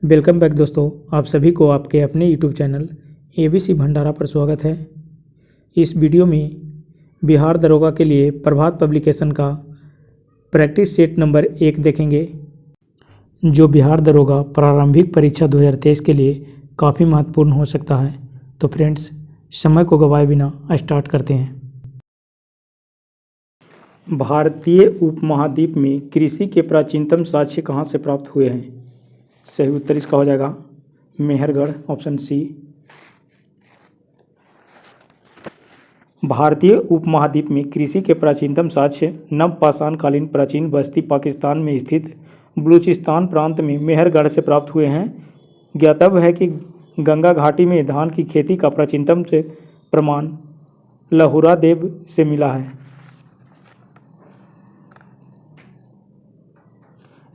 Welcome back दोस्तों, आप सभी को आपके अपने यूट्यूब चैनल एबीसी भंडारा पर स्वागत है। इस वीडियो में बिहार दरोगा के लिए प्रभात पब्लिकेशन का प्रैक्टिस सेट नंबर 1 देखेंगे, जो बिहार दरोगा प्रारंभिक परीक्षा 2023 के लिए काफ़ी महत्वपूर्ण हो सकता है। तो फ्रेंड्स, समय को गवाए बिना स्टार्ट करते हैं। भारतीय उपमहाद्वीप में कृषि के प्राचीनतम साक्ष्य कहाँ से प्राप्त हुए हैं? सही उत्तर इसका हो जाएगा मेहरगढ़, ऑप्शन सी। भारतीय उपमहाद्वीप में कृषि के प्राचीनतम साक्ष्य नवपाषाण कालीन प्राचीन बस्ती पाकिस्तान में स्थित बलूचिस्तान प्रांत में मेहरगढ़ से प्राप्त हुए हैं। ज्ञातव्य है कि गंगा घाटी में धान की खेती का प्राचीनतम से प्रमाण लहुरा देव से मिला है।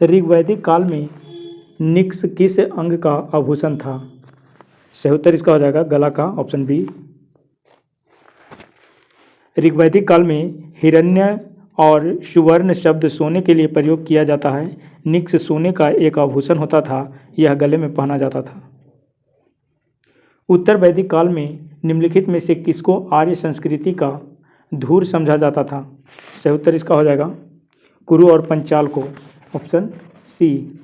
ऋग्वैदिक काल में निक्स किस अंग का आभूषण था? सही उत्तर इसका हो जाएगा गला का, ऑप्शन बी। ऋग्वैदिक काल में हिरण्य और सुवर्ण शब्द सोने के लिए प्रयोग किया जाता है। निक्स सोने का एक आभूषण होता था, यह गले में पहना जाता था। उत्तर वैदिक काल में निम्नलिखित में से किसको आर्य संस्कृति का धूर समझा जाता था? सही उत्तर इसका हो जाएगा कुरु और पंचाल को, ऑप्शन सी।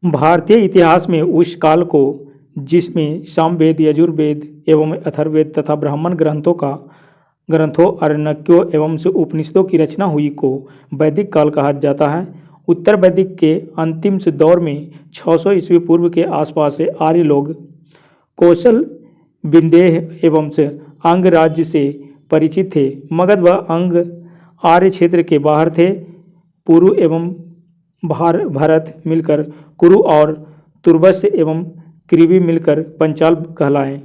भारतीय इतिहास में उस काल को जिसमें सामवेद, यजुर्वेद एवं अथर्ववेद तथा ब्राह्मण ग्रंथों अरण्यकों एवं से उपनिषदों की रचना हुई को वैदिक काल कहा जाता है। उत्तर वैदिक के अंतिम से दौर में 600 ईस्वी पूर्व के आसपास से आर्य लोग कौशल, विंदेह एवं से अंग राज्य से परिचित थे। मगध व अंग आर्य क्षेत्र के बाहर थे। पुरु एवं भरत मिलकर कुरु और तुर्बस एवं कृवि मिलकर पंचाल कहलाए।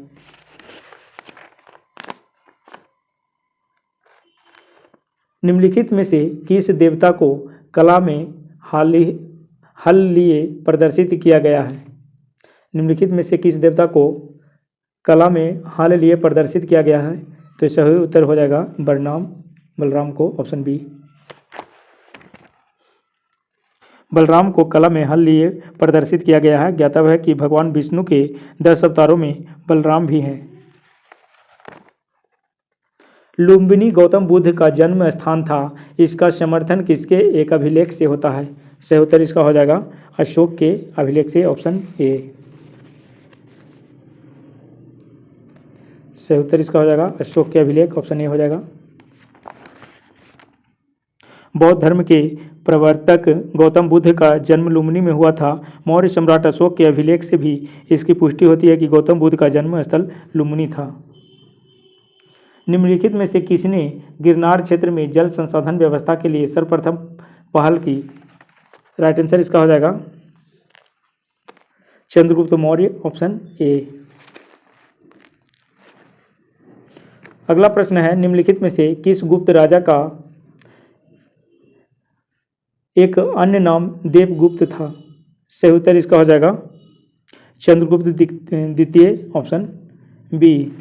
निम्नलिखित में से किस देवता को कला में हल लिए प्रदर्शित किया गया है? निम्नलिखित में से किस देवता को कला में हल लिए प्रदर्शित किया गया है? तो सही उत्तर हो जाएगा बलराम को, ऑप्शन बी। बलराम को कला में हल लिए प्रदर्शित किया गया है। ज्ञातव्य है कि भगवान विष्णु के 10 अवतारों में बलराम भी हैं। लुम्बिनी गौतम बुद्ध का जन्म स्थान था। इसका समर्थन किसके एक अभिलेख से होता है? सही उत्तर इसका हो जाएगा अशोक के अभिलेख से, ऑप्शन ए। सही उत्तर इसका हो जाएगा अशोक के अभिलेख, ऑप्शन ए हो जाएगा। बौद्ध धर्म के प्रवर्तक गौतम बुद्ध का जन्म लुम्बिनी में हुआ था। मौर्य सम्राट अशोक के अभिलेख से भी इसकी पुष्टि होती है कि गौतम बुद्ध का जन्म स्थल लुम्बिनी था। निम्नलिखित में से किसने गिरनार क्षेत्र में जल संसाधन व्यवस्था के लिए सर्वप्रथम पहल की? राइट आंसर इसका हो जाएगा चंद्रगुप्त मौर्य, ऑप्शन ए। अगला प्रश्न है, निम्नलिखित में से किस गुप्त राजा का एक अन्य नाम देवगुप्त था? सही उत्तर इसका हो जाएगा चंद्रगुप्त द्वितीय, ऑप्शन बी।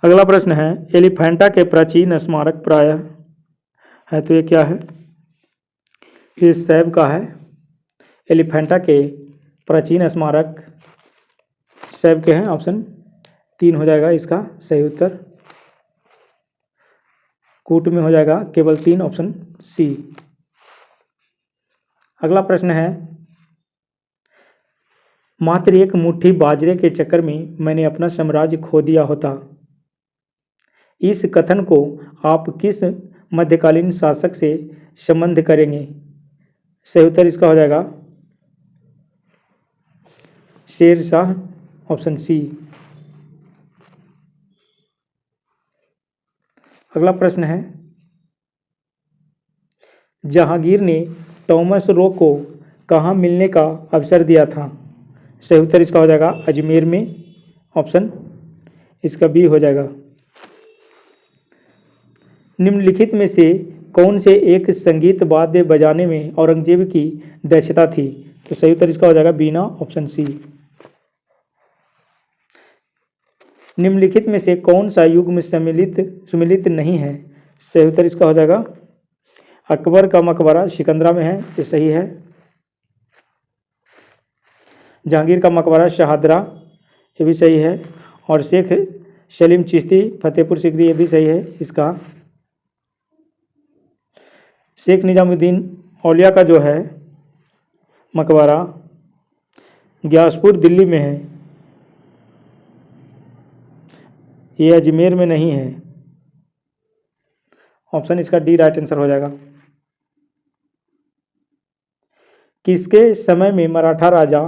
अगला प्रश्न है, एलिफेंटा के प्राचीन स्मारक प्रायः है, तो ये क्या है? ये शैव का है। एलिफेंटा के प्राचीन स्मारक शैव के हैं, ऑप्शन 3 हो जाएगा इसका सही उत्तर। कूट में हो जाएगा केवल 3, ऑप्शन सी। अगला प्रश्न है, मात्र एक मुट्ठी बाजरे के चक्कर में मैंने अपना साम्राज्य खो दिया होता। इस कथन को आप किस मध्यकालीन शासक से संबद्ध करेंगे? सही उत्तर इसका हो जाएगा शेर शाह, ऑप्शन सी। अगला प्रश्न है, जहांगीर ने टॉमस रो को कहाँ मिलने का अवसर दिया था? सही उत्तर इसका हो जाएगा अजमेर में, ऑप्शन इसका बी हो जाएगा। निम्नलिखित में से कौन से एक संगीत वाद्य बजाने में औरंगजेब की दक्षता थी? तो सही उत्तर इसका हो जाएगा बी ना, ऑप्शन सी। निम्नलिखित में से कौन सा युग्म सम्मिलित नहीं है? सही उत्तर इसका हो जाएगा अकबर का मकबरा सिकंदरा में है, ये सही है। जहांगीर का मकबरा शहादरा, ये भी सही है। और शेख सलीम चिश्ती फतेहपुर सिकरी, ये भी सही है इसका। शेख निजामुद्दीन औलिया का जो है मकबरा ग्यासपुर दिल्ली में है, ये अजमेर में नहीं है। ऑप्शन इसका डी राइट आंसर हो जाएगा। किसके समय में मराठा राजा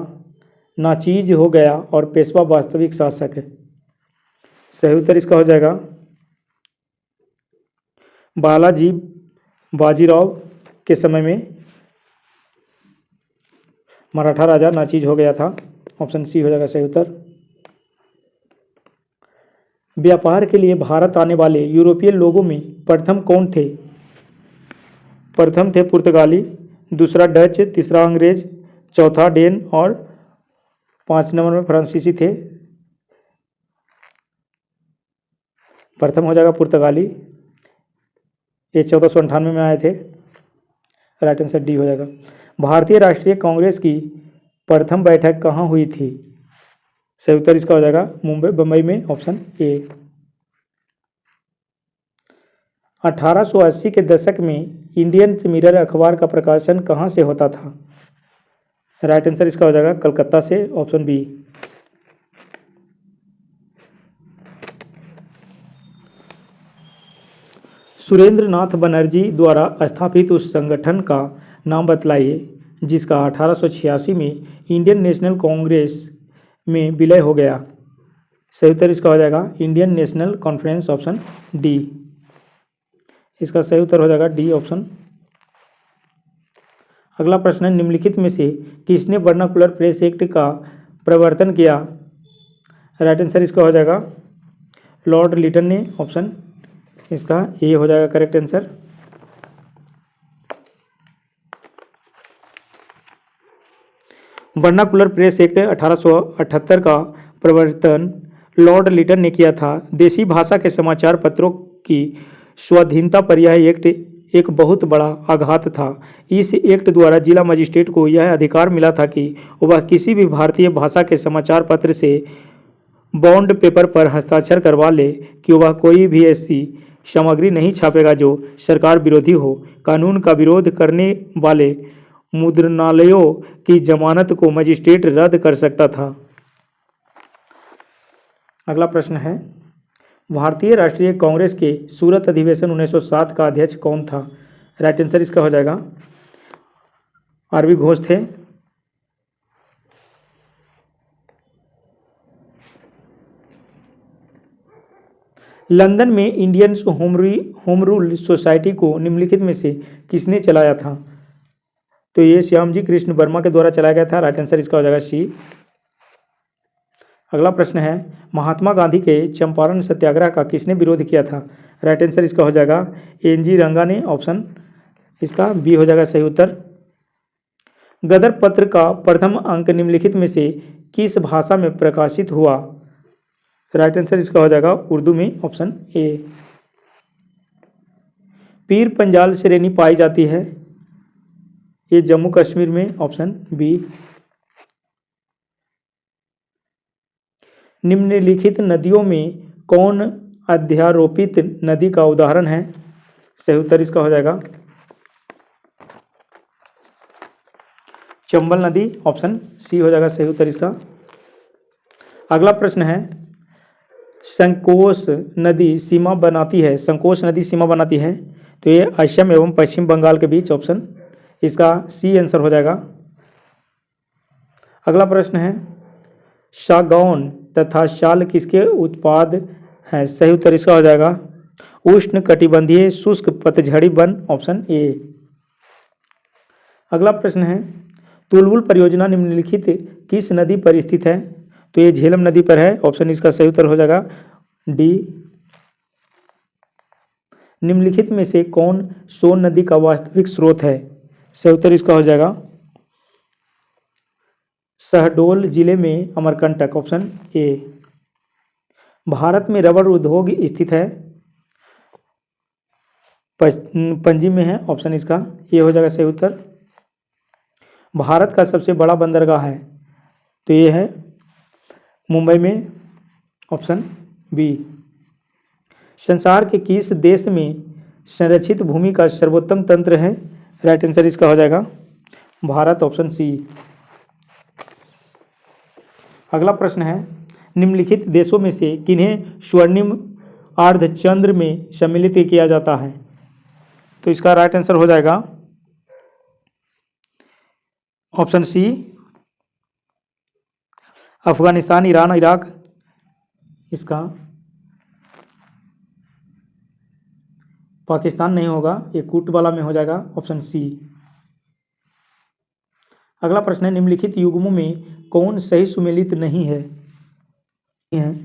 नाचीज हो गया और पेशवा वास्तविक शासक है? सही उत्तर इसका हो जाएगा बालाजी बाजीराव के समय में मराठा राजा नाचीज हो गया था। ऑप्शन सी हो जाएगा सही उत्तर। व्यापार के लिए भारत आने वाले यूरोपियन लोगों में प्रथम कौन थे? प्रथम थे पुर्तगाली, दूसरा डच, तीसरा अंग्रेज, चौथा डेन और 5 नंबर में फ्रांसीसी थे। प्रथम हो जाएगा पुर्तगाली, ये 1498 में आए थे। राइट आंसर डी हो जाएगा। भारतीय राष्ट्रीय कांग्रेस की प्रथम बैठक कहाँ हुई थी? सही उत्तर इसका हो जाएगा बम्बई में, ऑप्शन ए। 1880 के दशक में इंडियन मिरर अखबार का प्रकाशन कहाँ से होता था? राइट आंसर इसका हो जाएगा कलकत्ता से, ऑप्शन बी। सुरेंद्र नाथ बनर्जी द्वारा स्थापित उस संगठन का नाम बतलाइए जिसका 1886 में इंडियन नेशनल कांग्रेस में विलय हो गया। सही उत्तर इसका हो जाएगा Indian national conference, option D. इसका सही उत्तर हो जाएगा डी ऑप्शन। अगला प्रश्न है, निम्नलिखित में से किसने वर्नाकुलर प्रेस एक्ट का प्रवर्तन किया? राइट आंसर इसका हो जाएगा लॉर्ड लिटन ने, ऑप्शन इसका ए हो जाएगा correct answer. Vernacular press act 1878 का प्रवर्तन लॉर्ड लिटन ने किया था। देसी भाषा के समाचार पत्रों की स्वाधीनता पर यह एक्ट एक बहुत बड़ा आघात था। इस एक्ट द्वारा जिला मजिस्ट्रेट को यह अधिकार मिला था कि वह किसी भी भारतीय भाषा के समाचार पत्र से बॉन्ड पेपर पर हस्ताक्षर करवा ले कि वह कोई भी ऐसी सामग्री नहीं छापेगा जो सरकार विरोधी हो। कानून का विरोध करने वाले मुद्रणालयों की जमानत को मजिस्ट्रेट रद्द कर सकता था। अगला प्रश्न है, भारतीय राष्ट्रीय कांग्रेस के सूरत अधिवेशन 1907 का अध्यक्ष कौन था? राइट आंसर इसका हो जाएगा आर.वी. घोष थे। लंदन में इंडियन होम रूल सोसाइटी को निम्नलिखित में से किसने चलाया था? तो ये श्यामजी कृष्ण वर्मा के द्वारा चलाया गया था। राइट आंसर इसका हो जाएगा सी। अगला प्रश्न है, महात्मा गांधी के चंपारण सत्याग्रह का किसने विरोध किया था? राइट आंसर इसका हो जाएगा एन.जी. रंगा ने, ऑप्शन इसका बी हो जाएगा सही उत्तर। गदर पत्र का प्रथम अंक निम्नलिखित में से किस भाषा में प्रकाशित हुआ? राइट आंसर इसका हो जाएगा उर्दू में, ऑप्शन ए। पीर पंजाल श्रेणी पाई जाती है, ये जम्मू कश्मीर में, ऑप्शन बी। निम्नलिखित नदियों में कौन अध्यारोपित नदी का उदाहरण है? सही उत्तर इसका हो जाएगा चंबल नदी, ऑप्शन सी हो जाएगा सही उत्तर इसका। अगला प्रश्न है, संकोश नदी सीमा बनाती है, संकोश नदी सीमा बनाती है तो ये असम एवं पश्चिम बंगाल के बीच, ऑप्शन इसका सी आंसर हो जाएगा। अगला प्रश्न है, सागौन तथा शाल किसके उत्पाद हैं? सही उत्तर इसका हो जाएगा उष्ण कटिबंधीय शुष्क पतझड़ी वन, ऑप्शन ए। अगला प्रश्न है, तुलबुल परियोजना निम्नलिखित किस नदी पर स्थित है? तो ये झेलम नदी पर है, ऑप्शन इसका सही उत्तर हो जाएगा डी। निम्नलिखित में से कौन सोन नदी का वास्तविक स्रोत है? सही उत्तर इसका हो जाएगा शहडोल जिले में अमरकंटक, ऑप्शन ए। भारत में रबर उद्योग स्थित है, पणजी में है, ऑप्शन इसका ये हो जाएगा सही उत्तर। भारत का सबसे बड़ा बंदरगाह है, तो ये है मुंबई में, ऑप्शन बी। संसार के किस देश में संरक्षित भूमि का सर्वोत्तम तंत्र है? राइट आंसर इसका हो जाएगा भारत, ऑप्शन सी। अगला प्रश्न है, निम्नलिखित देशों में से किन्हें स्वर्णिम अर्धचंद्र में सम्मिलित किया जाता है? तो इसका राइट आंसर हो जाएगा option C, Afghanistan, Iran, Iraq. इसका पाकिस्तान नहीं होगा, ये कूट वाला में हो जाएगा, ऑप्शन सी। अगला प्रश्न है, निम्नलिखित युग्मों में कौन सही सुमेलित नहीं है?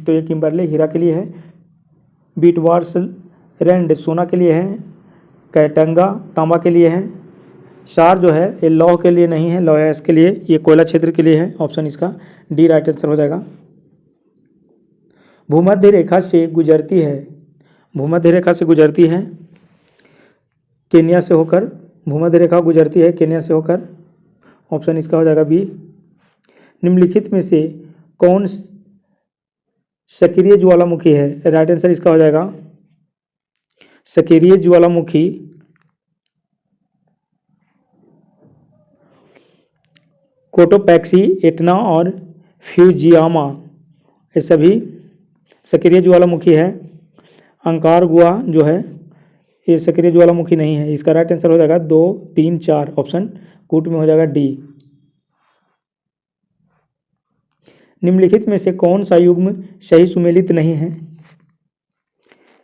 तो ये किम्बरले हीरा के लिए है, बीटवार्स रैंड सोना के लिए है, कैटंगा तांबा के लिए है, सार जो है ये लौह के लिए नहीं है, लौह के लिए, ये कोयला क्षेत्र के लिए है, ऑप्शन इसका डी राइट आंसर हो जाएगा। भूमध्य रेखा से गुजरती है, भूमध्य रेखा से गुजरती है केन्या से होकर, भूमध्य रेखा गुजरती है केन्या से होकर, ऑप्शन इसका हो जाएगा बी। निम्नलिखित में से कौन सक्रिय ज्वालामुखी है? राइट आंसर इसका हो जाएगा सक्रिय ज्वालामुखी कोटोपैक्सी, एटना और फ्यूजियामा, ये सभी सक्रिय ज्वालामुखी है। अंकारगुआ जो है ये सक्रिय ज्वालामुखी नहीं है, इसका राइट आंसर हो जाएगा 2, 3, 4, ऑप्शन कूट में हो जाएगा डी। निम्नलिखित में से कौन सा युग्म सही सुमेलित नहीं है?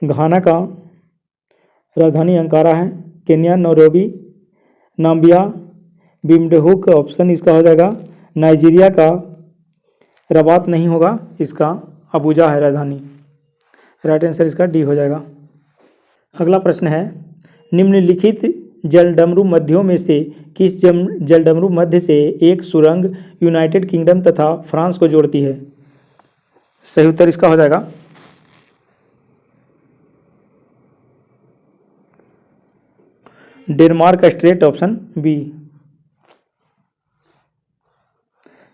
घाना का राजधानी अंकारा है, केन्या नैरोबी, नाम्बिया बिम्डहुक, ऑप्शन इसका हो जाएगा नाइजीरिया का रबात नहीं होगा, इसका अबूजा है राजधानी, राइट आंसर इसका डी हो जाएगा। अगला प्रश्न है, निम्नलिखित जलडमरू मध्यों में से किस जलडमरू मध्य से एक सुरंग यूनाइटेड किंगडम तथा फ्रांस को जोड़ती है? सही उत्तर इसका हो जाएगा डेनमार्क स्ट्रेट, ऑप्शन बी।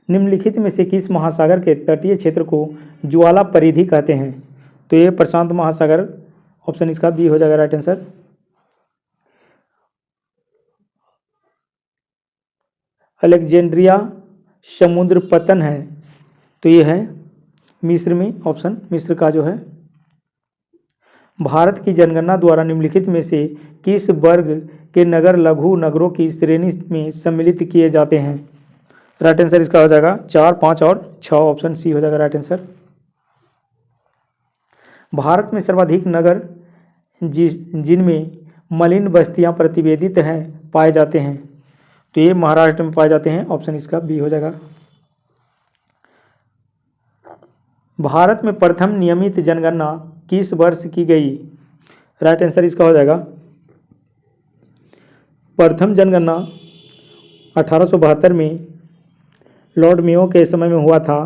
निम्नलिखित में से किस महासागर के तटीय क्षेत्र को ज्वाला परिधि कहते हैं? तो ये प्रशांत महासागर, ऑप्शन इसका बी हो जाएगा राइट आंसर। अलेक्जेंड्रिया समुद्र पतन है, तो ये है मिस्र में, ऑप्शन मिस्र का जो है। भारत की जनगणना द्वारा निम्नलिखित में से किस वर्ग के नगर लघु नगरों की श्रेणी में सम्मिलित किए जाते हैं? राइट आंसर इसका हो जाएगा 4, 5 और 6, ऑप्शन सी हो जाएगा राइट आंसर। भारत में सर्वाधिक नगर जिनमें मलिन बस्तियां प्रतिवेदित हैं पाए जाते हैं, तो ये महाराष्ट्र में पाए जाते हैं, ऑप्शन इसका बी हो जाएगा। भारत में प्रथम नियमित जनगणना किस वर्ष की गई? राइट आंसर इसका हो जाएगा प्रथम जनगणना 1872 में लॉर्ड मेयो के समय में हुआ था,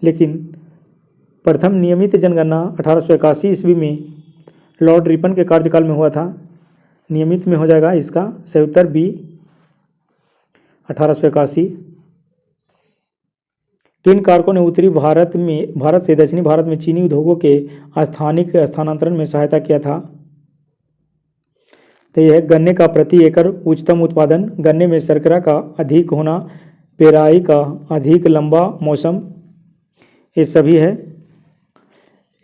लेकिन प्रथम नियमित जनगणना 1881 ईस्वी में लॉर्ड रिपन के कार्यकाल में हुआ था। नियमित में हो जाएगा इसका सही उत्तर बी 1881। किन कारकों ने उत्तरी भारत से दक्षिणी भारत में चीनी उद्योगों के स्थानिक स्थानांतरण में सहायता किया था? तो यह है गन्ने का प्रति एकड़ उच्चतम उत्पादन, गन्ने में शर्करा का अधिक होना, पेराई का अधिक लंबा मौसम, ये सभी है।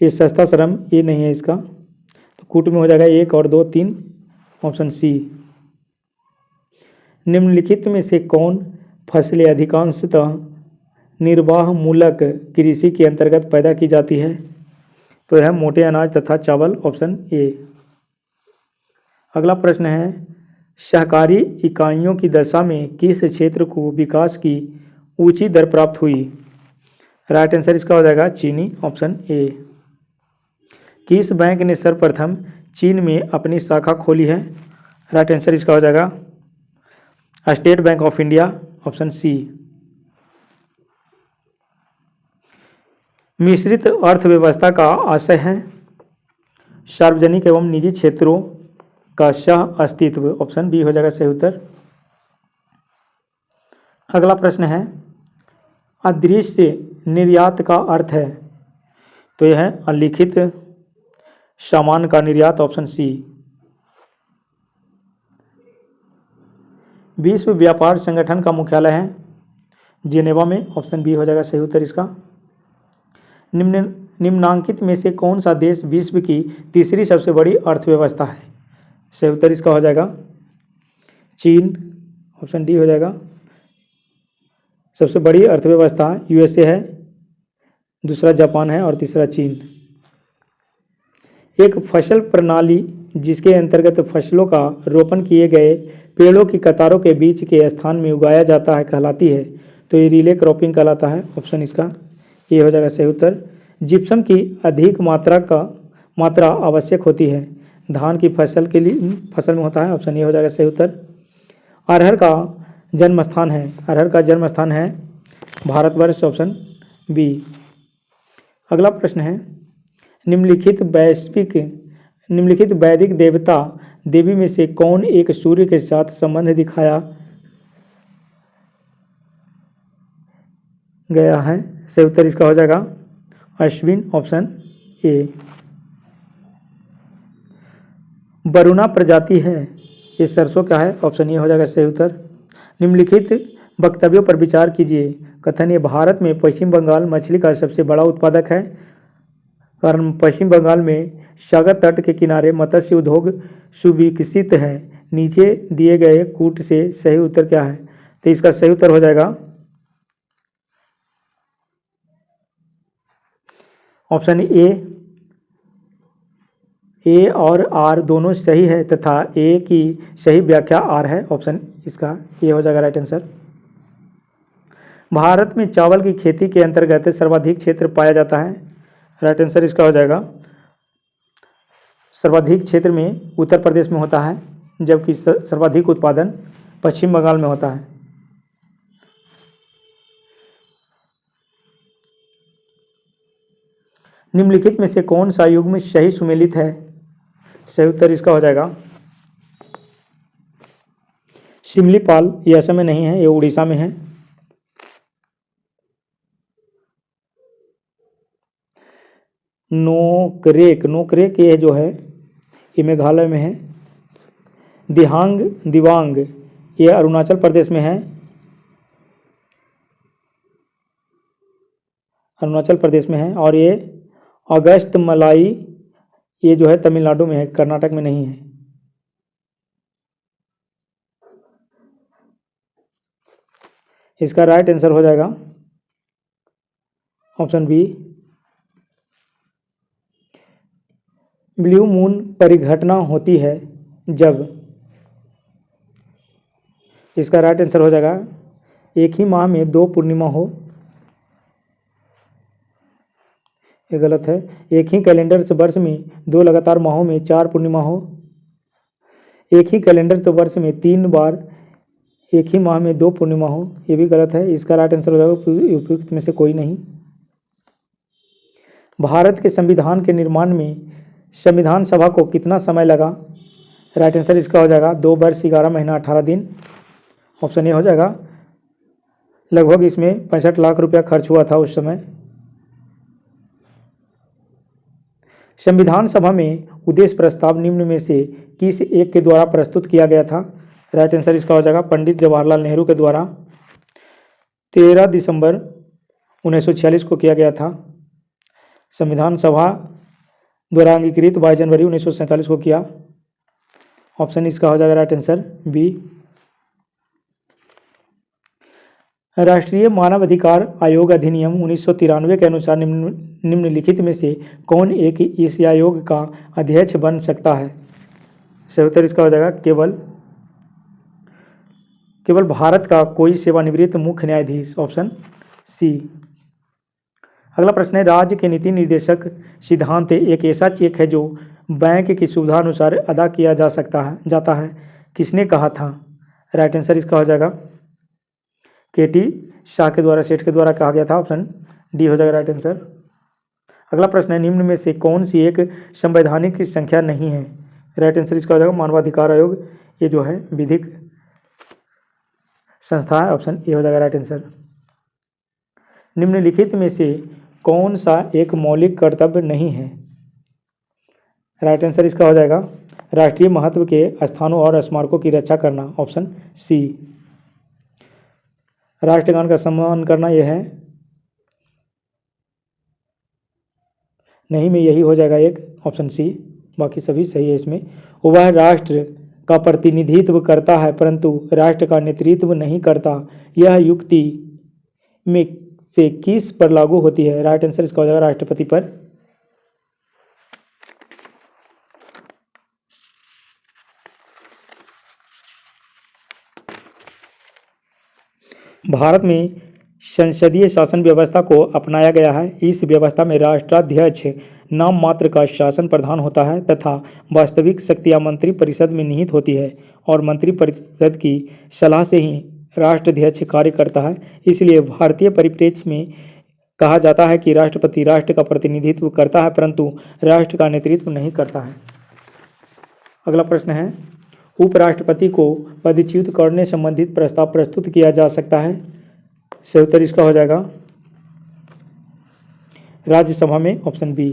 ये सस्ता श्रम ये नहीं है इसका, तो कूट में हो जाएगा 1 और 2, 3, ऑप्शन सी। निम्नलिखित में से कौन फसलें अधिकांशतः निर्वाह मूलक कृषि के अंतर्गत पैदा की जाती है? तो यह मोटे अनाज तथा चावल, ऑप्शन ए। अगला प्रश्न है, सहकारी इकाइयों की दशा में किस क्षेत्र को विकास की ऊंची दर प्राप्त हुई? राइट आंसर इसका हो जाएगा चीनी, ऑप्शन ए। किस बैंक ने सर्वप्रथम चीन में अपनी शाखा खोली है? राइट आंसर इसका हो जाएगा State Bank of India, option C. मिश्रित अर्थव्यवस्था का आशय है सार्वजनिक एवं निजी क्षेत्रों का सह अस्तित्व। ऑप्शन बी हो जाएगा सही उत्तर। अगला प्रश्न है अदृश्य निर्यात का अर्थ है, तो यह है अलिखित सामान का निर्यात। Option C. विश्व व्यापार संगठन का मुख्यालय है जिनेवा में। ऑप्शन बी हो जाएगा सही उत्तर इसका। निम्नांकित में से कौन सा देश विश्व की तीसरी सबसे बड़ी अर्थव्यवस्था है? सही उत्तर इसका हो जाएगा चीन। ऑप्शन डी हो जाएगा। सबसे बड़ी अर्थव्यवस्था यूएसए है, दूसरा जापान है और तीसरा चीन। एक फसल प्रणाली जिसके अंतर्गत फसलों का रोपण किए गए पेड़ों की कतारों के बीच के स्थान में उगाया जाता है कहलाती है, तो ये रिले क्रॉपिंग कहलाता है। ऑप्शन इसका ये हो जाएगा सही उत्तर। जिप्सम की अधिक मात्रा आवश्यक होती है धान की फसल के लिए फसल में होता है। ऑप्शन ये हो जाएगा सही उत्तर। अरहर का जन्म स्थान है भारतवर्ष। Option B. अगला प्रश्न है निम्नलिखित वैदिक देवता देवी में से कौन एक सूर्य के साथ संबंध दिखाया गया है? सही उत्तर इसका हो जाएगा अश्विन। Option A. वरुणा प्रजाति है ये सरसों का है। ऑप्शन ए हो जाएगा सही उत्तर। निम्नलिखित वक्तव्यों पर विचार कीजिए। कथन ये भारत में पश्चिम बंगाल मछली का सबसे बड़ा उत्पादक है कारण पश्चिम बंगाल में सागर तट के किनारे मत्स्य उद्योग सुविकसित है। नीचे दिए गए कूट से सही उत्तर क्या है? तो इसका सही उत्तर हो जाएगा ऑप्शन ए और आर दोनों सही है तथा ए की सही व्याख्या आर है। ऑप्शन इसका ये हो जाएगा राइट आंसर। भारत में चावल की खेती के अंतर्गत सर्वाधिक क्षेत्र पाया जाता है। राइट आंसर इसका हो जाएगा सर्वाधिक क्षेत्र में उत्तर प्रदेश में होता है, जबकि सर्वाधिक उत्पादन पश्चिम बंगाल में होता है। निम्नलिखित में से कौन सा युग्म सही सुमेलित है? सही उत्तर इसका हो जाएगा सिमलीपाल। ये असम में नहीं है, ये उड़ीसा में है। नोकरेक ये जो है ये मेघालय में है। दिवांग ये अरुणाचल प्रदेश में है। और ये अगस्त मलाई ये जो है तमिलनाडु में है, कर्नाटक में नहीं है। इसका राइट आंसर हो जाएगा ऑप्शन बी। ब्लू मून परिघटना होती है जब, इसका राइट आंसर हो जाएगा एक ही माह में 2 पूर्णिमा हो। ये गलत है। एक ही कैलेंडर वर्ष में 2 लगातार माहों में 4 पूर्णिमा हो। एक ही कैलेंडर वर्ष में 3 बार एक ही माह में 2 पूर्णिमा हो, ये भी गलत है। इसका राइट आंसर हो जाएगा उपयुक्त में से कोई नहीं। भारत के संविधान के निर्माण में संविधान सभा को कितना समय लगा? राइट आंसर इसका हो जाएगा 2 वर्ष 11 महीना 18 दिन। ऑप्शन ए हो जाएगा। लगभग इसमें 65 लाख रुपया खर्च हुआ था उस समय। संविधान सभा में उद्देश्य प्रस्ताव निम्न में से किस एक के द्वारा प्रस्तुत किया गया था? राइट आंसर इसका हो जाएगा पंडित जवाहरलाल नेहरू के द्वारा 13 दिसंबर 1946 को किया गया था। संविधान सभा द्वारा अंगीकृत 22 जनवरी 1947 को किया। ऑप्शन इसका हो जाएगा राइट आंसर बी। राष्ट्रीय मानवाधिकार आयोग अधिनियम 1993 के अनुसार निम्नलिखित में से कौन एक इस आयोग का अध्यक्ष बन सकता है? सही उत्तर इसका हो जाएगा केवल भारत का कोई सेवानिवृत्त मुख्य न्यायाधीश। Option C. अगला प्रश्न है राज्य के नीति निर्देशक सिद्धांत एक ऐसा चेक है जो बैंक की सुविधा अनुसार अदा किया जाता है किसने कहा था? राइट आंसर इसका हो जाएगा केटी शाह के द्वारा, सेठ के द्वारा कहा गया था। ऑप्शन डी हो जाएगा राइट आंसर। अगला प्रश्न है, निम्न में से कौन सी एक संवैधानिक संख्या नहीं है? राइट आंसर इसका हो जाएगा मानवाधिकार आयोग। ये जो है विधिक संस्था है, ऑप्शन ए हो जाएगा राइट आंसर। निम्नलिखित में से कौन सा एक मौलिक कर्तव्य नहीं है? राइट आंसर इसका हो जाएगा राष्ट्रीय महत्व के स्थानों और स्मारकों की रक्षा करना, ऑप्शन सी। राष्ट्रगान का सम्मान करना यह है नहीं में यही हो जाएगा एक, ऑप्शन सी। बाकी सभी सही है इसमें। वह राष्ट्र का प्रतिनिधित्व करता है परंतु राष्ट्र का नेतृत्व नहीं करता, यह युक्ति में से किस पर लागू होती है? राइट आंसर इसका हो जाएगा राष्ट्रपति पर। भारत में संसदीय शासन व्यवस्था को अपनाया गया है। इस व्यवस्था में राष्ट्राध्यक्ष नाम मात्र का शासन प्रधान होता है तथा वास्तविक शक्तियां मंत्री परिषद में निहित होती है और मंत्री परिषद की सलाह से ही राष्ट्राध्यक्ष कार्य करता है। इसलिए भारतीय परिप्रेक्ष्य में कहा जाता है कि राष्ट्रपति राष्ट्र का प्रतिनिधित्व करता है परंतु राष्ट्र का नेतृत्व नहीं करता है। अगला प्रश्न है, उपराष्ट्रपति को पदच्युत करने संबंधित प्रस्ताव प्रस्तुत किया जा सकता है? सही उत्तर इसका हो जाएगा राज्यसभा में, ऑप्शन बी।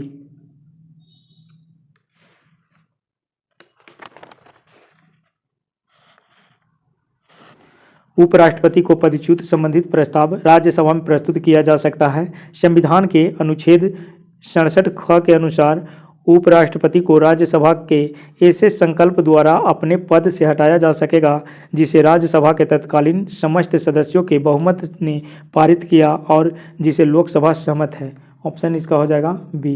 उपराष्ट्रपति को पदच्युत संबंधित प्रस्ताव राज्यसभा में प्रस्तुत किया जा सकता है। संविधान के अनुच्छेद 67 ख के अनुसार उपराष्ट्रपति को राज्यसभा के ऐसे संकल्प द्वारा अपने पद से हटाया जा सकेगा जिसे राज्यसभा के तत्कालीन समस्त सदस्यों के बहुमत ने पारित किया और जिसे लोकसभा सहमत है, ऑप्शन इसका हो जाएगा बी।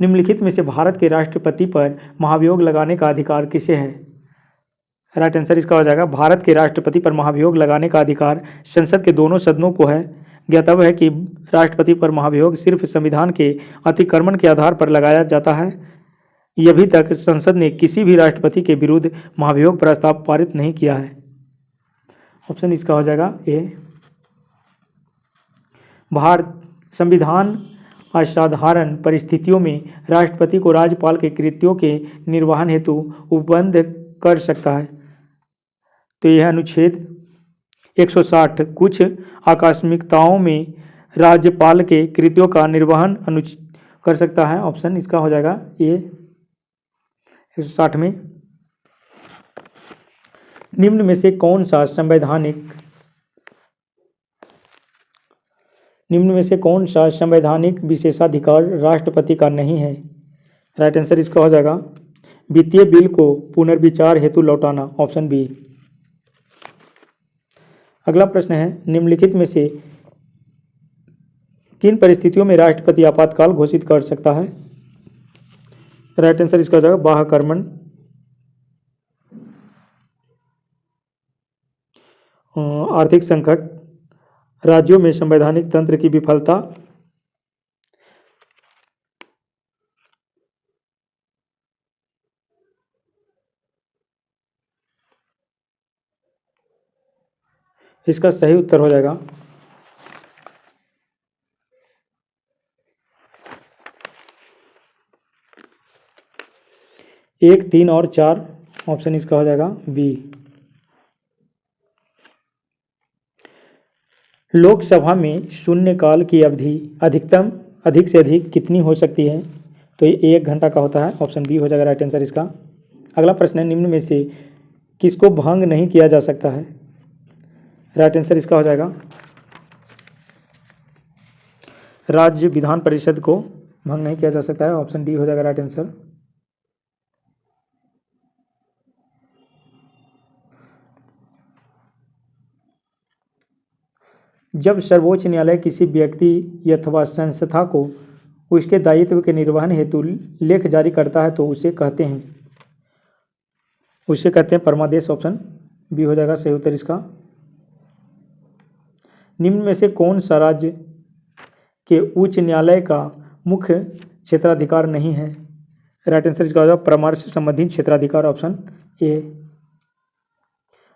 निम्नलिखित में से भारत के राष्ट्रपति पर महाभियोग लगाने का अधिकार किसे है? राइट आंसर इसका हो जाएगा भारत के राष्ट्रपति पर महाभियोग लगाने का अधिकार संसद के दोनों सदनों को है। ज्ञातव्य है कि राष्ट्रपति पर महाभियोग सिर्फ संविधान के अतिक्रमण के आधार पर लगाया जाता है। अभी तक संसद ने किसी भी राष्ट्रपति के विरुद्ध महाभियोग प्रस्ताव पारित नहीं किया है, ऑप्शन इसका हो जाएगा ए। भारत संविधान असाधारण परिस्थितियों में राष्ट्रपति को राज्यपाल के कृत्यों के निर्वहन हेतु उपबंध कर सकता है। तो यह अनुच्छेद 160 कुछ आकस्मिकताओं में राज्यपाल के कृत्यों का निर्वहन कर सकता है, ऑप्शन इसका हो जाएगा ए 160 में। निम्न में से कौन सा संवैधानिक विशेषाधिकार राष्ट्रपति का नहीं है? राइट आंसर इसका हो जाएगा वित्तीय बिल को पुनर्विचार हेतु लौटाना, ऑप्शन बी। अगला प्रश्न है, निम्नलिखित में से किन परिस्थितियों में राष्ट्रपति आपातकाल घोषित कर सकता है? राइट आंसर इसका हो जाएगा बाह्यक्रमण, आर्थिक संकट, राज्यों में संवैधानिक तंत्र की विफलता, इसका सही उत्तर हो जाएगा 1, 3 और 4, ऑप्शन इसका हो जाएगा बी। लोकसभा में शून्यकाल की अवधि अधिक से अधिक कितनी हो सकती है? तो ये 1 घंटा का होता है, ऑप्शन बी हो जाएगा राइट आंसर इसका। अगला प्रश्न है, निम्न में से किसको भंग नहीं किया जा सकता है? राइट आंसर इसका हो जाएगा राज्य विधान परिषद को भंग नहीं किया जा सकता है, ऑप्शन डी हो जाएगा राइट आंसर। जब सर्वोच्च न्यायालय किसी व्यक्ति अथवा संस्था को उसके दायित्व के निर्वहन हेतु लेख जारी करता है तो उसे कहते हैं परमादेश, ऑप्शन बी हो जाएगा सही उत्तर इसका। निम्न में से कौन सा राज्य के उच्च न्यायालय का मुख्य क्षेत्राधिकार नहीं है? राइट आंसर इसका हो जाएगा परामर्श संबंधी क्षेत्राधिकार, ऑप्शन ए।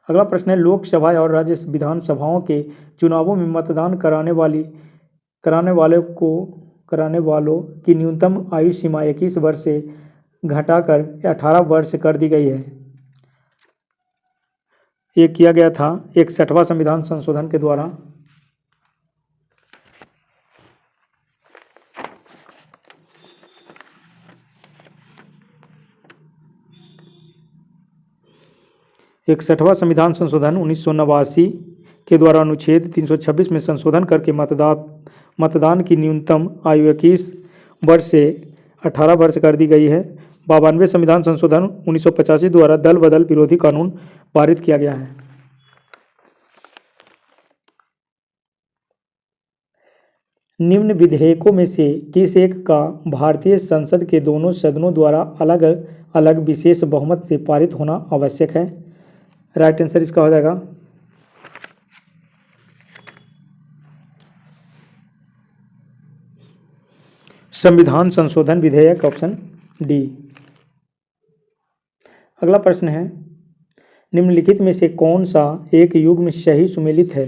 अगला प्रश्न है, लोकसभा और राज्य विधानसभाओं के चुनावों में मतदान कराने वाली कराने वालों की न्यूनतम आयु सीमा 21 वर्ष से घटाकर 18 वर्ष कर दी गई है। ये किया गया था 61वां संविधान संशोधन के द्वारा। इकसठवां संविधान संशोधन 1989 के द्वारा अनुच्छेद 326 में संशोधन करके मतदान की न्यूनतम आयु 21 वर्ष से 18 वर्ष कर दी गई है। 52वें संविधान संशोधन 1985 द्वारा दल बदल विरोधी कानून पारित किया गया है। निम्न विधेयकों में से किस एक का भारतीय संसद के दोनों सदनों द्वारा अलग अलग विशेष बहुमत से पारित होना आवश्यक है? राइट आंसर इसका हो जाएगा संविधान संशोधन विधेयक, ऑप्शन डी। अगला प्रश्न है, निम्नलिखित में से कौन सा एक युग्म सही सुमेलित है?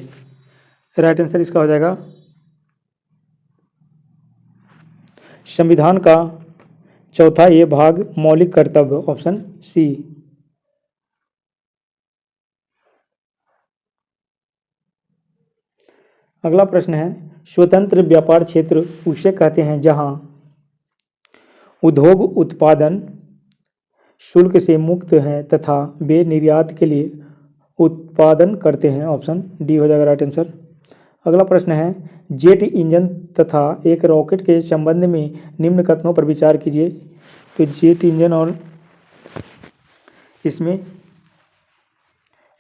राइट आंसर इसका हो जाएगा संविधान का चौथा ये भाग मौलिक कर्तव्य, ऑप्शन सी। अगला प्रश्न है, स्वतंत्र व्यापार क्षेत्र उसे कहते हैं जहां उद्योग उत्पादन शुल्क से मुक्त हैं तथा वे निर्यात के लिए उत्पादन करते हैं, ऑप्शन डी हो जाएगा राइट आंसर। अगला प्रश्न है, जेट इंजन तथा एक रॉकेट के संबंध में निम्न कथनों पर विचार कीजिए। तो जेट इंजन और इसमें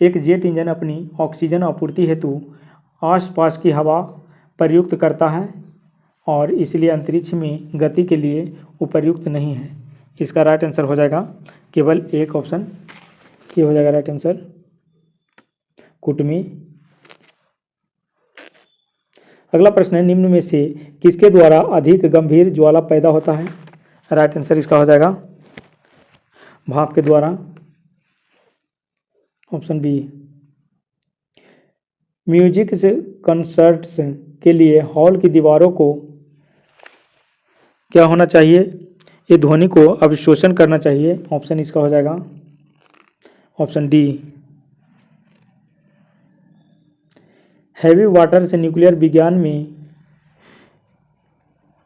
एक जेट इंजन अपनी ऑक्सीजन आपूर्ति हेतु आसपास की हवा प्रयुक्त करता है और इसलिए अंतरिक्ष में गति के लिए उपयुक्त नहीं है। इसका राइट आंसर हो जाएगा केवल एक, ऑप्शन ये हो जाएगा राइट आंसर कुटुमी। अगला प्रश्न है, निम्न में से किसके द्वारा अधिक गंभीर ज्वाला पैदा होता है? राइट आंसर इसका हो जाएगा भाप के द्वारा, ऑप्शन बी। म्यूजिक कंसर्ट्स के लिए हॉल की दीवारों को क्या होना चाहिए? ये ध्वनि को अवशोषण करना चाहिए, ऑप्शन इसका हो जाएगा ऑप्शन डी। हैवी वाटर से न्यूक्लियर विज्ञान में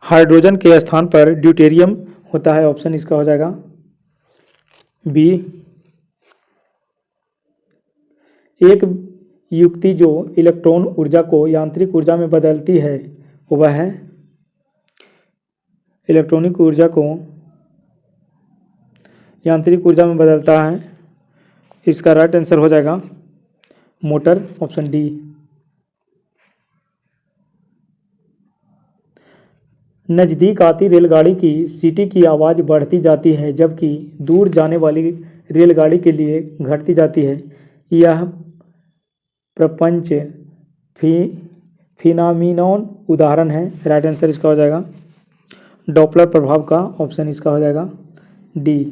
हाइड्रोजन के स्थान पर ड्यूटेरियम होता है, ऑप्शन इसका हो जाएगा बी। एक युक्ति जो इलेक्ट्रॉन ऊर्जा को यांत्रिक ऊर्जा में बदलती है वह है इलेक्ट्रॉनिक ऊर्जा को यांत्रिक ऊर्जा में बदलता है। इसका राइट आंसर हो जाएगा मोटर, ऑप्शन डी। नज़दीक आती रेलगाड़ी की सीटी की आवाज़ बढ़ती जाती है जबकि दूर जाने वाली रेलगाड़ी के लिए घटती जाती है। यह प्रपंच फिनामिनॉन उदाहरण है। राइट आंसर इसका हो जाएगा डॉपलर प्रभाव का, ऑप्शन इसका हो जाएगा डी।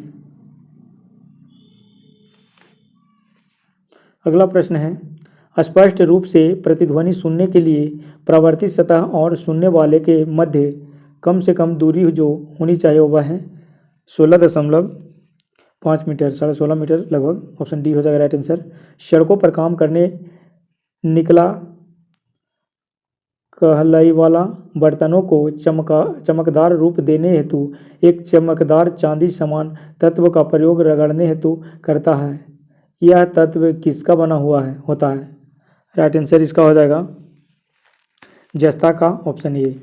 अगला प्रश्न है, स्पष्ट रूप से प्रतिध्वनि सुनने के लिए परावर्तित सतह और सुनने वाले के मध्य कम से कम दूरी जो होनी चाहिए वह है 16.5 मीटर, 16.5 मीटर लगभग, ऑप्शन डी हो जाएगा राइट आंसर। सड़कों पर काम करने निकला कहलाई वाला बर्तनों को चमकदार रूप देने हेतु एक चमकदार चांदी समान तत्व का प्रयोग रगड़ने हेतु करता है। यह तत्व किसका बना हुआ होता है? राइट आंसर इसका हो जाएगा जस्ता का, ऑप्शन ए।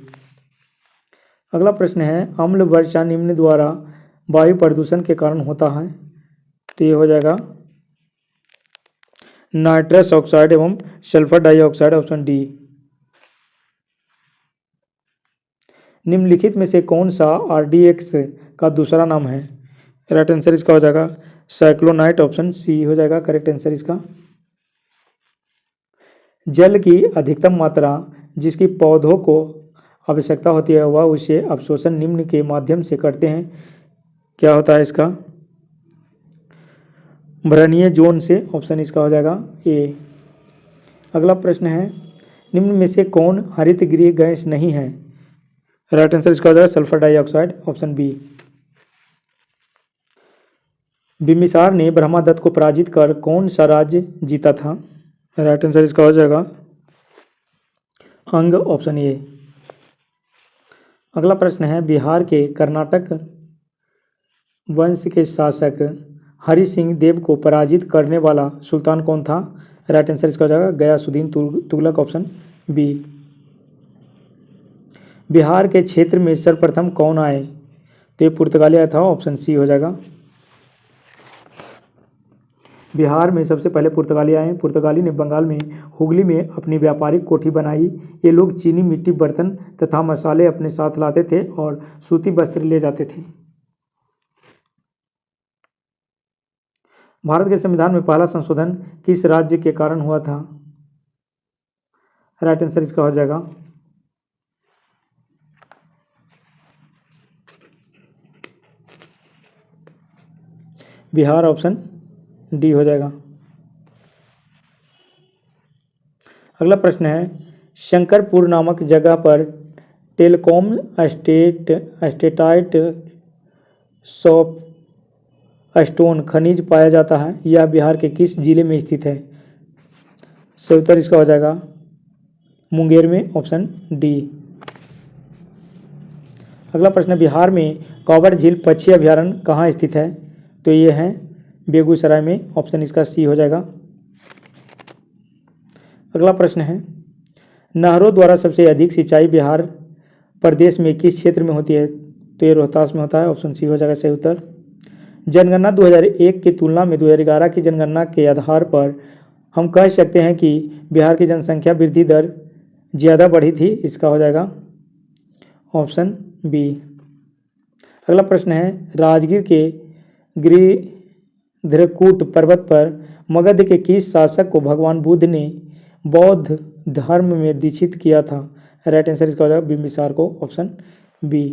अगला प्रश्न है, अम्ल वर्षा निम्न द्वारा वायु प्रदूषण के कारण होता है। तो ये हो जाएगा नाइट्रस ऑक्साइड एवं सल्फर डाइऑक्साइड, ऑप्शन डी। निम्नलिखित में से कौन सा आरडीएक्स का दूसरा नाम है? राइट आंसर इसका हो जाएगा साइक्लोनाइट, ऑप्शन सी हो जाएगा करेक्ट आंसर इसका। जल की अधिकतम मात्रा जिसकी पौधों को आवश्यकता होती है वह उसे अवशोषण निम्न के माध्यम से करते हैं। क्या होता है इसका? व्रणीय जोन से, ऑप्शन इसका हो जाएगा ए। अगला प्रश्न है, निम्न में से कौन हरितगृह गैस नहीं है? राइट आंसर इसका हो जाएगा sulphur dioxide, option B. Bimbisara ने ब्रह्मदत्त को पराजित कर कौन सा राज्य जीता था? राइट आंसर इसका हो जाएगा अंग, ऑप्शन ए। अगला प्रश्न है, बिहार के कर्नाटक वंश के शासक हरि सिंह देव को पराजित करने वाला सुल्तान कौन था? राइट आंसर इसका हो जाएगा गयासुद्दीन तुगलक, ऑप्शन बी। बिहार के क्षेत्र में सर्वप्रथम कौन आए? तो ये पुर्तगाली आया था, ऑप्शन सी हो जाएगा। बिहार में सबसे पहले पुर्तगाली आए। पुर्तगाली ने बंगाल में हुगली में अपनी व्यापारिक कोठी बनाई। ये लोग चीनी, मिट्टी, बर्तन तथा मसाले अपने साथ लाते थे और सूती वस्त्र ले जाते थे। भारत के संविधान में पहला संशोधन किस राज्य के कारण हुआ था? राइट आंसर इसका हो जाएगा बिहार, ऑप्शन डी हो जाएगा। अगला प्रश्न है, शंकरपुर नामक जगह पर टेलकॉम स्टेटाइट सॉप स्टोन खनिज पाया जाता है। यह बिहार के किस जिले में स्थित है? सही उत्तर इसका हो जाएगा मुंगेर में, ऑप्शन डी। अगला प्रश्न, बिहार में कांवर झील पक्षी अभयारण्य कहाँ स्थित है? तो ये है बेगूसराय में, ऑप्शन इसका सी हो जाएगा। अगला प्रश्न है, नहरों द्वारा सबसे अधिक सिंचाई बिहार प्रदेश में किस क्षेत्र में होती है? तो ये रोहतास में होता है, ऑप्शन सी हो जाएगा सही उत्तर। जनगणना 2001 की तुलना में 2011 की जनगणना के आधार पर हम कह सकते हैं कि बिहार की जनसंख्या वृद्धि दर ज़्यादा बढ़ी थी। इसका हो जाएगा ऑप्शन बी। अगला प्रश्न है, राजगीर के गिरिधरकूट पर्वत पर मगध के किस शासक को भगवान बुद्ध ने बौद्ध धर्म में दीक्षित किया था? राइट आंसर इसका हो जाएगा बिम्बिसार को, ऑप्शन बी।